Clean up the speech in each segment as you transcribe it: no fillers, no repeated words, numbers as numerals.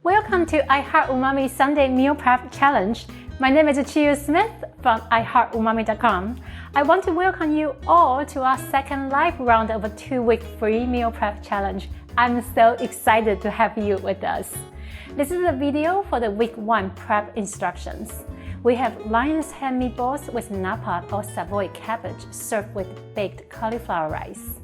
Welcome to I Heart Umami Sunday Meal Prep Challenge. My name is Chiyu Smith from iHeartUmami.com. I want to welcome you all to our second live round of a 2-week free meal prep challenge. I'm so excited to have you with us. This is a video for the week 1 prep instructions. We have lion's head meatballs with napa or Savoy cabbage served with baked cauliflower rice.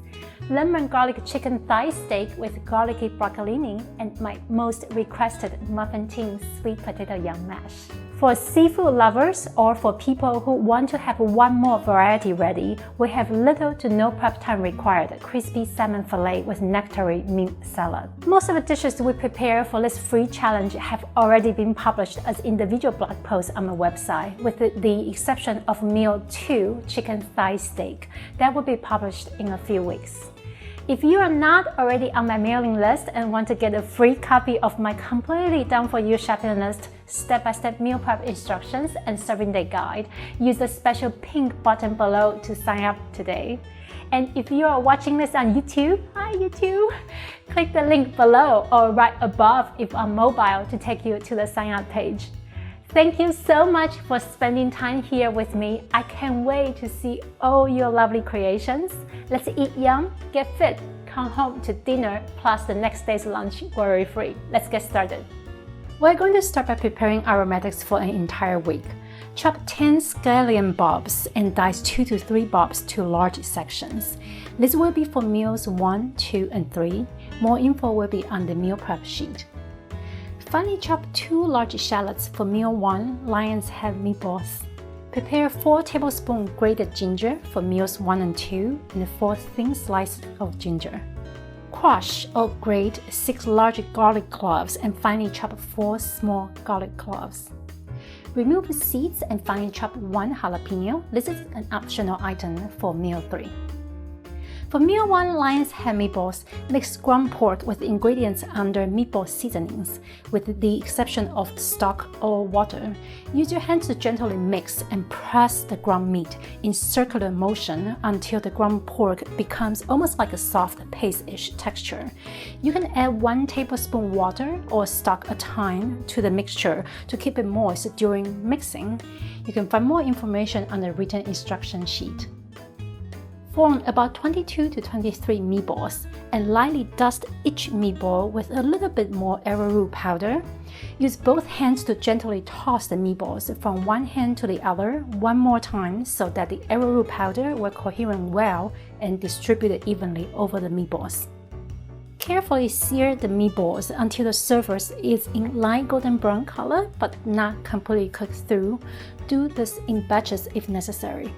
Lemon garlic chicken thigh steak with garlicky broccolini, and my most requested muffin tin sweet potato yam mash. For seafood lovers or for people who want to have one more variety ready, we have little to no prep time required crispy salmon fillet with nectarine mint salad. Most of the dishes we prepare for this free challenge have already been published as individual blog posts on my website, with the exception of meal 2, chicken thigh steak, that will be published in a few weeks. If you are not already on my mailing list and want to get a free copy of my completely done-for-you shopping list, step-by-step meal prep instructions, and serving day guide, use the special pink button below to sign up today. And if you are watching this on YouTube, hi YouTube, click the link below or right above if on mobile to take you to the sign up page. Thank you so much for spending time here with me. I can't wait to see all your lovely creations. Let's eat yum, get fit, come home to dinner, plus the next day's lunch worry-free. Let's get started. We're going to start by preparing aromatics for an entire week. Chop 10 scallion bulbs and dice 2 to 3 bulbs to large sections. This will be for meals 1, 2, and 3. More info will be on the meal prep sheet. Finely chop 2 large shallots for meal 1, lion's head meatballs. Prepare 4 tablespoons grated ginger for meals 1 and 2, and 4 thin slices of ginger. Crush or grate 6 large garlic cloves and finely chop 4 small garlic cloves. Remove the seeds and finely chop 1 jalapeno. This is an optional item for meal 3. For meal 1 lion's head meatballs, mix ground pork with ingredients under meatball seasonings, with the exception of stock or water. Use your hands to gently mix and press the ground meat in circular motion until the ground pork becomes almost like a soft paste-ish texture. You can add 1 tablespoon water or stock at a time to the mixture to keep it moist during mixing. You can find more information on the written instruction sheet. Form about 22 to 23 meatballs and lightly dust each meatball with a little bit more arrowroot powder. Use both hands to gently toss the meatballs from one hand to the other one more time so that the arrowroot powder will coherent well and distribute it evenly over the meatballs. Carefully sear the meatballs until the surface is in light golden brown color but not completely cooked through. Do this in batches if necessary.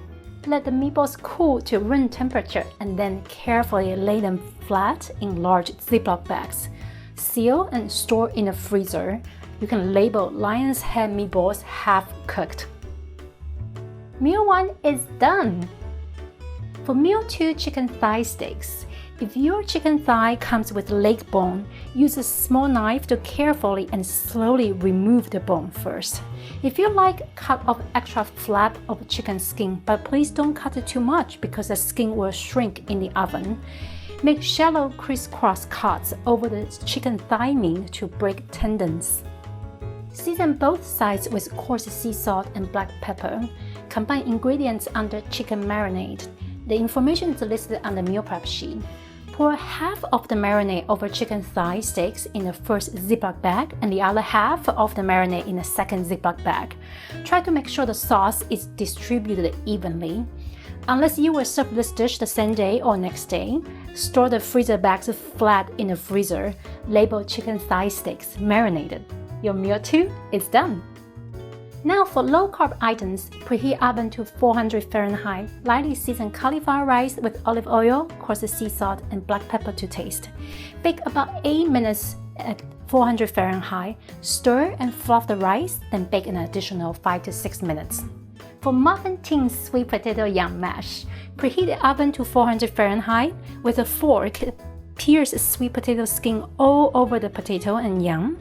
Let the meatballs cool to room temperature and then carefully lay them flat in large Ziploc bags. Seal and store in the freezer. You can label lion's head meatballs half cooked. Meal 1 is done. For meal 2 chicken thigh steaks, if your chicken thigh comes with leg bone, use a small knife to carefully and slowly remove the bone first. If you like, cut off extra flap of chicken skin, but please don't cut it too much because the skin will shrink in the oven. Make shallow crisscross cuts over the chicken thigh meat to break tendons. Season both sides with coarse sea salt and black pepper. Combine ingredients under chicken marinade. The information is listed on the meal prep sheet. Pour half of the marinade over chicken thigh steaks in the first Ziploc bag and the other half of the marinade in the second Ziploc bag. Try to make sure the sauce is distributed evenly. Unless you will serve this dish the same day or next day, store the freezer bags flat in the freezer. Label chicken thigh steaks marinated. Your meal 2 is done. Now for low-carb items, preheat oven to 400 Fahrenheit. Lightly season cauliflower rice with olive oil, coarse sea salt, and black pepper to taste. Bake about 8 minutes at 400 Fahrenheit. Stir and fluff the rice, then bake an additional 5 to 6 minutes. For muffin tin sweet potato yam mash, preheat the oven to 400 Fahrenheit. With a fork, pierce sweet potato skin all over the potato and yam.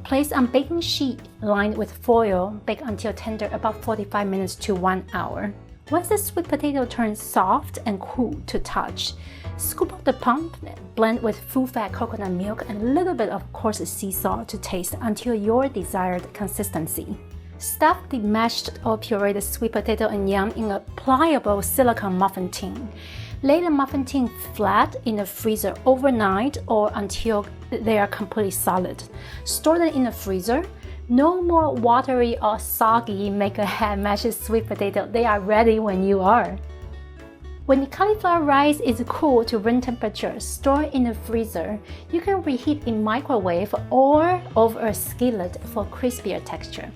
Place on baking sheet lined with foil. Bake until tender about 45 minutes to 1 hour. Once the sweet potato turns soft and cool to touch, Scoop out the pulp, blend with full-fat coconut milk and a little bit of coarse sea salt to taste until your desired consistency. Stuff the mashed or pureed sweet potato and yam in a pliable silicone muffin tin. Lay the muffin tin flat in the freezer overnight or until they are completely solid. Store them in the freezer. No more watery or soggy make ahead mashed sweet potato. They are ready when you are. When the cauliflower rice is cool to room temperature, store in the freezer. You can reheat in microwave or over a skillet for crispier texture.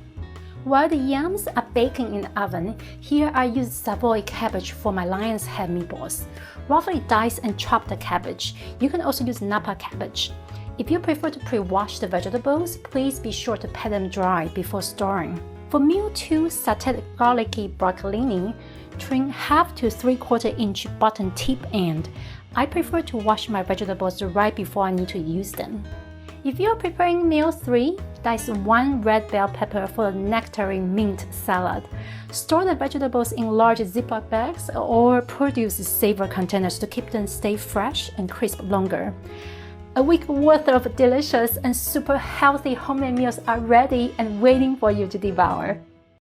While the yams are baking in the oven, here I use Savoy cabbage for my lion's head meatballs. Roughly dice and chop the cabbage. You can also use Napa cabbage. If you prefer to pre-wash the vegetables, please be sure to pat them dry before storing. For meal 2, sauteed garlicky broccolini, trim 1/2 to 3/4 inch button tip end. I prefer to wash my vegetables right before I need to use them. If you're preparing meal 3, dice 1 red bell pepper for a nectarine mint salad. Store the vegetables in large Ziploc bags or produce savor containers to keep them stay fresh and crisp longer. A week worth of delicious and super healthy homemade meals are ready and waiting for you to devour.